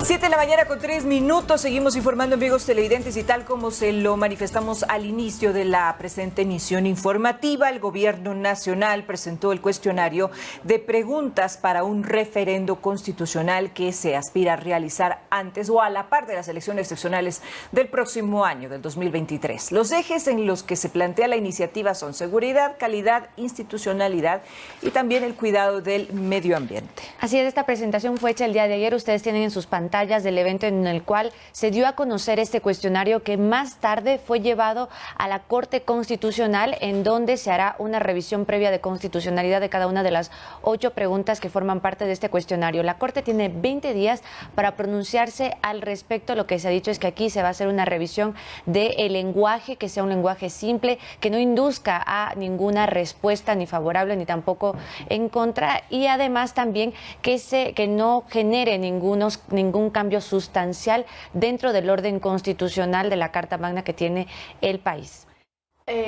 7:03 a.m. Seguimos informando, amigos televidentes, y tal como se lo manifestamos al inicio de la presente emisión informativa, el Gobierno Nacional presentó el cuestionario de preguntas para un referendo constitucional que se aspira a realizar antes o a la par de las elecciones seccionales del próximo año, del 2023. Los ejes en los que se plantea la iniciativa son seguridad, calidad, institucionalidad y también el cuidado del medio ambiente. Así es, esta presentación fue hecha el día de ayer. Ustedes tienen en sus pantallas del evento en el cual se dio a conocer este cuestionario que más tarde fue llevado a la Corte Constitucional, en donde se hará una revisión previa de constitucionalidad de cada una de las 8 preguntas que forman parte de este cuestionario. La Corte tiene 20 días para pronunciarse al respecto. Lo que se ha dicho es que aquí se va a hacer una revisión del lenguaje, que sea un lenguaje simple, que no induzca a ninguna respuesta ni favorable ni tampoco en contra, y además también que no genere ningún cambio sustancial dentro del orden constitucional de la Carta Magna que tiene el país.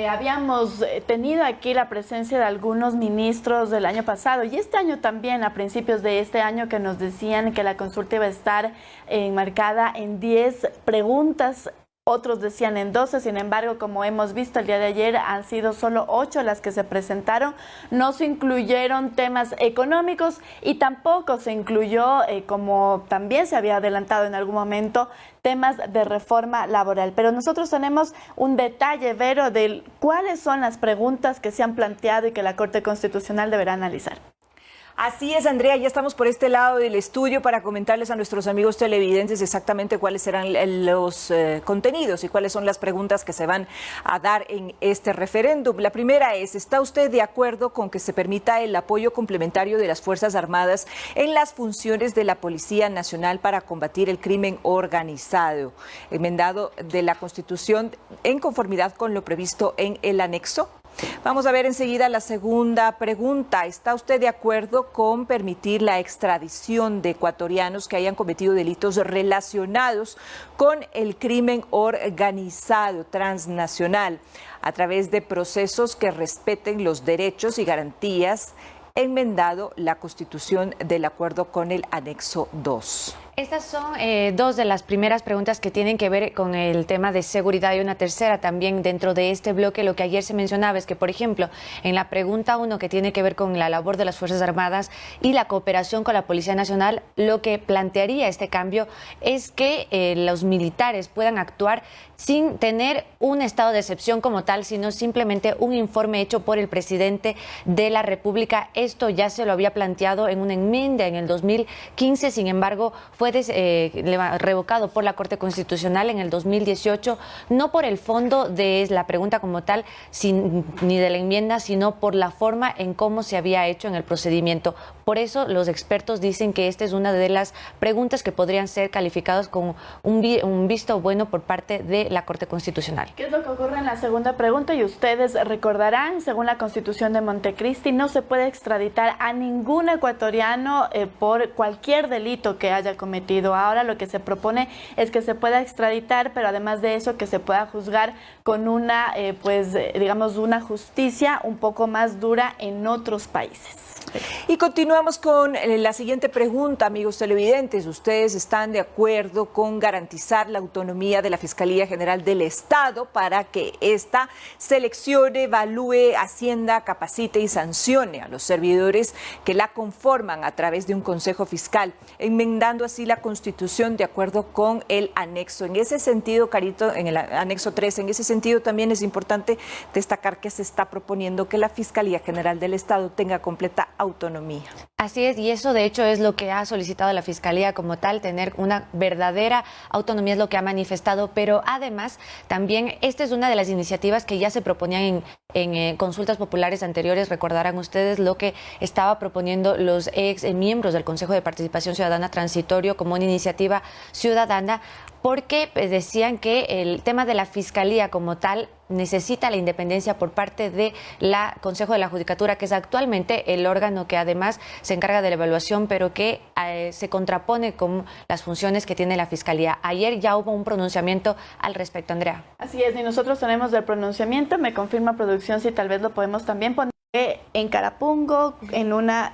Habíamos tenido aquí la presencia de algunos ministros del año pasado y este año también, a principios de este año, que nos decían que la consulta iba a estar enmarcada en 10 preguntas. Otros decían en 12, sin embargo, como hemos visto el día de ayer, han sido solo 8 las que se presentaron. No se incluyeron temas económicos y tampoco se incluyó, como también se había adelantado en algún momento, temas de reforma laboral. Pero nosotros tenemos un detalle, Vero, de cuáles son las preguntas que se han planteado y que la Corte Constitucional deberá analizar. Así es, Andrea, ya estamos por este lado del estudio para comentarles a nuestros amigos televidentes exactamente cuáles serán los contenidos y cuáles son las preguntas que se van a dar en este referéndum. La primera es: ¿está usted de acuerdo con que se permita el apoyo complementario de las Fuerzas Armadas en las funciones de la Policía Nacional para combatir el crimen organizado, enmendado de la Constitución en conformidad con lo previsto en el anexo? Vamos a ver enseguida la segunda pregunta. ¿Está usted de acuerdo con permitir la extradición de ecuatorianos que hayan cometido delitos relacionados con el crimen organizado transnacional a través de procesos que respeten los derechos y garantías, enmendado la Constitución del acuerdo con el anexo 2? Estas son 2 de las primeras preguntas que tienen que ver con el tema de seguridad, y una tercera también dentro de este bloque. Lo que ayer se mencionaba es que, por ejemplo, en la pregunta 1, que tiene que ver con la labor de las Fuerzas Armadas y la cooperación con la Policía Nacional, lo que plantearía este cambio es que los militares puedan actuar sin tener un estado de excepción como tal, sino simplemente un informe hecho por el presidente de la República. Esto ya se lo había planteado en una enmienda en el 2015, sin embargo, fue revocado por la Corte Constitucional en el 2018, no por el fondo de la pregunta como tal, ni de la enmienda, sino por la forma en cómo se había hecho en el procedimiento. Por eso los expertos dicen que esta es una de las preguntas que podrían ser calificadas con un visto bueno por parte de la Corte Constitucional. ¿Qué es lo que ocurre en la segunda pregunta? Y ustedes recordarán, según la Constitución de Montecristi, no se puede extraditar a ningún ecuatoriano por cualquier delito que haya cometido. Ahora lo que se propone es que se pueda extraditar, pero además de eso que se pueda juzgar con una, digamos, una justicia un poco más dura en otros países. Y continuamos con la siguiente pregunta, amigos televidentes. ¿Ustedes están de acuerdo con garantizar la autonomía de la Fiscalía General del Estado para que ésta seleccione, evalúe, ascienda, capacite y sancione a los servidores que la conforman a través de un consejo fiscal, enmendando así la Constitución de acuerdo con el anexo? En ese sentido, Carito, en el anexo 3, en ese sentido también es importante destacar que se está proponiendo que la Fiscalía General del Estado tenga completa autonomía. Así es, y eso de hecho es lo que ha solicitado la Fiscalía como tal, tener una verdadera autonomía, es lo que ha manifestado, pero además también esta es una de las iniciativas que ya se proponían en consultas populares anteriores. Recordarán ustedes lo que estaba proponiendo los ex miembros del Consejo de Participación Ciudadana Transitorio como una iniciativa ciudadana, porque decían que el tema de la Fiscalía como tal necesita la independencia por parte de la Consejo de la Judicatura, que es actualmente el órgano que además se encarga de la evaluación, pero que se contrapone con las funciones que tiene la Fiscalía. Ayer ya hubo un pronunciamiento al respecto, Andrea. Así es, y nosotros tenemos el pronunciamiento. Me confirma producción si tal vez lo podemos también poner en Carapungo, en una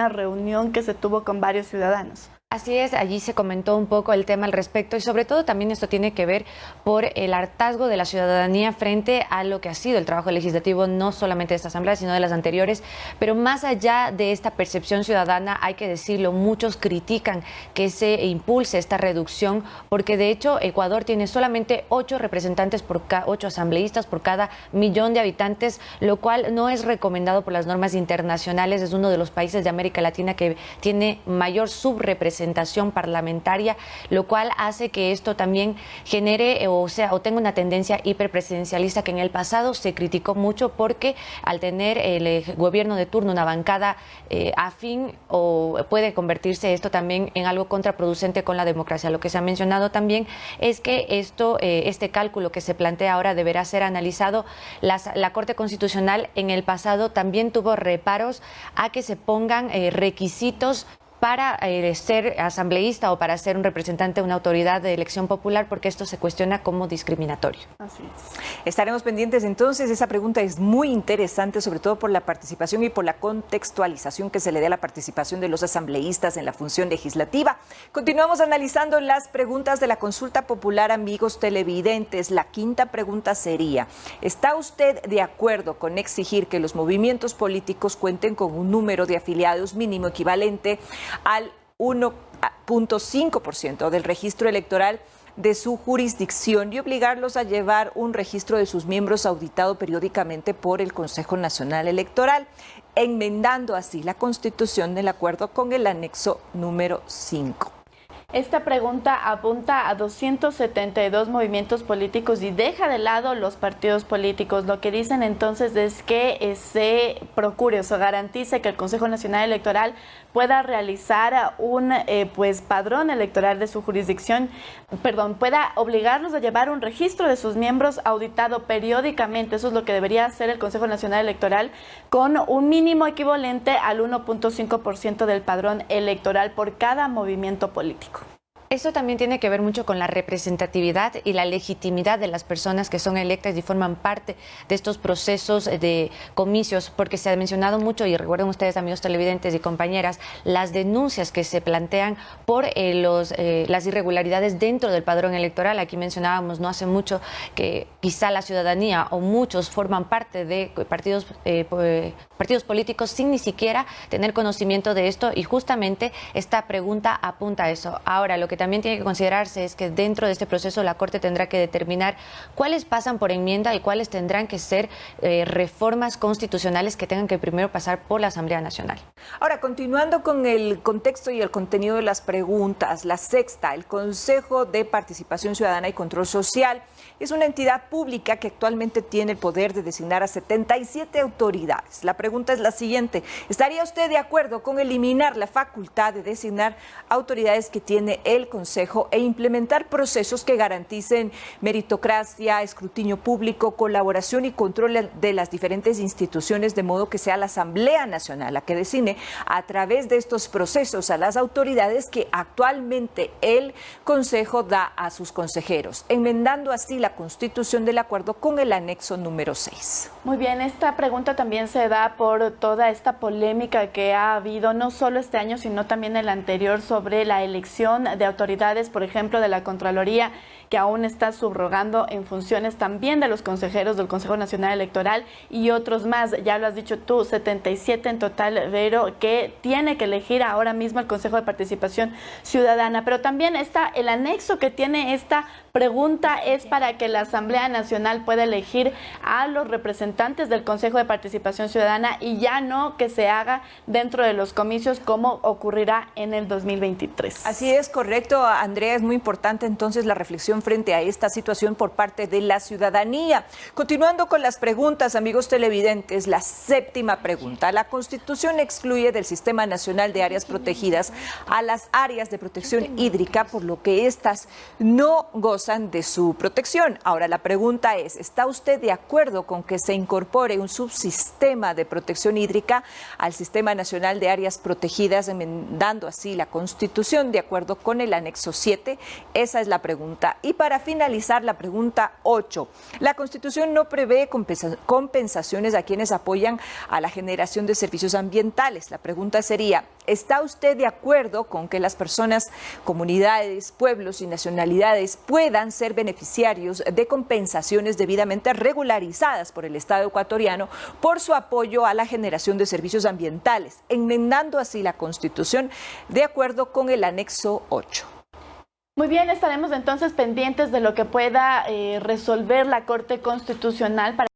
reunión que se tuvo con varios ciudadanos. Así es, allí se comentó un poco el tema al respecto y sobre todo también esto tiene que ver por el hartazgo de la ciudadanía frente a lo que ha sido el trabajo legislativo, no solamente de esta asamblea, sino de las anteriores. Pero más allá de esta percepción ciudadana, hay que decirlo, muchos critican que se impulse esta reducción porque de hecho Ecuador tiene solamente 8 representantes por 8 asambleístas por cada millón de habitantes, lo cual no es recomendado por las normas internacionales. Es uno de los países de América Latina que tiene mayor subrepresentación parlamentaria, lo cual hace que esto también genere o tenga una tendencia hiperpresidencialista que en el pasado se criticó mucho porque al tener el gobierno de turno una bancada afín o puede convertirse esto también en algo contraproducente con la democracia. Lo que se ha mencionado también es que este cálculo que se plantea ahora deberá ser analizado. La Corte Constitucional en el pasado también tuvo reparos a que se pongan requisitos para ser asambleísta o para ser un representante de una autoridad de elección popular, porque esto se cuestiona como discriminatorio. Así es. Estaremos pendientes entonces. Esa pregunta es muy interesante, sobre todo por la participación y por la contextualización que se le dé a la participación de los asambleístas en la función legislativa. Continuamos analizando las preguntas de la consulta popular, amigos televidentes. La quinta pregunta sería: ¿está usted de acuerdo con exigir que los movimientos políticos cuenten con un número de afiliados mínimo equivalente al 1.5% del registro electoral de su jurisdicción y obligarlos a llevar un registro de sus miembros auditado periódicamente por el Consejo Nacional Electoral, enmendando así la Constitución del acuerdo con el anexo número 5? Esta pregunta apunta a 272 movimientos políticos y deja de lado los partidos políticos. Lo que dicen entonces es que se procure o se garantice que el Consejo Nacional Electoral pueda realizar un padrón electoral de su jurisdicción, pueda obligarlos a llevar un registro de sus miembros auditado periódicamente. Eso es lo que debería hacer el Consejo Nacional Electoral, con un mínimo equivalente al 1.5% del padrón electoral por cada movimiento político. Esto también tiene que ver mucho con la representatividad y la legitimidad de las personas que son electas y forman parte de estos procesos de comicios, porque se ha mencionado mucho, y recuerden ustedes, amigos televidentes y compañeras, las denuncias que se plantean por las irregularidades dentro del padrón electoral. Aquí mencionábamos no hace mucho que quizá la ciudadanía o muchos forman parte de partidos políticos sin ni siquiera tener conocimiento de esto, y justamente esta pregunta apunta a eso. Ahora, lo que también tiene que considerarse es que dentro de este proceso la Corte tendrá que determinar cuáles pasan por enmienda y cuáles tendrán que ser reformas constitucionales que tengan que primero pasar por la Asamblea Nacional. Ahora, continuando con el contexto y el contenido de las preguntas, la sexta: el Consejo de Participación Ciudadana y Control Social es una entidad pública que actualmente tiene el poder de designar a 77 autoridades. La pregunta es la siguiente: ¿estaría usted de acuerdo con eliminar la facultad de designar autoridades que tiene el Consejo e implementar procesos que garanticen meritocracia, escrutinio público, colaboración y control de las diferentes instituciones, de modo que sea la Asamblea Nacional la que designe a través de estos procesos a las autoridades que actualmente el Consejo da a sus consejeros, enmendando así la Constitución del acuerdo con el anexo número 6? Muy bien, esta pregunta también se da por toda esta polémica que ha habido, no solo este año, sino también el anterior, sobre la elección de autoridades, por ejemplo, de la Contraloría, que aún está subrogando en funciones también de los consejeros del Consejo Nacional Electoral y otros más. Ya lo has dicho tú, 77 en total, Vero, que tiene que elegir ahora mismo el Consejo de Participación Ciudadana. Pero también está el anexo que tiene esta pregunta, es para que la Asamblea Nacional pueda elegir a los representantes del Consejo de Participación Ciudadana y ya no que se haga dentro de los comicios como ocurrirá en el 2023. Así es, correcto, Andrea. Es muy importante entonces la reflexión frente a esta situación por parte de la ciudadanía. Continuando con las preguntas, amigos televidentes, la séptima pregunta: la Constitución excluye del Sistema Nacional de Áreas Protegidas a las áreas de protección hídrica, por lo que éstas no gozan de su protección. Ahora, la pregunta es: ¿está usted de acuerdo con que se incorpore un subsistema de protección hídrica al Sistema Nacional de Áreas Protegidas, enmendando así la Constitución de acuerdo con el anexo 7? Esa es la pregunta. Y Y para finalizar, la pregunta 8. La Constitución no prevé compensaciones a quienes apoyan a la generación de servicios ambientales. La pregunta sería, ¿está usted de acuerdo con que las personas, comunidades, pueblos y nacionalidades puedan ser beneficiarios de compensaciones debidamente regularizadas por el Estado ecuatoriano por su apoyo a la generación de servicios ambientales, enmendando así la Constitución de acuerdo con el anexo 8? Muy bien, estaremos entonces pendientes de lo que pueda resolver la Corte Constitucional para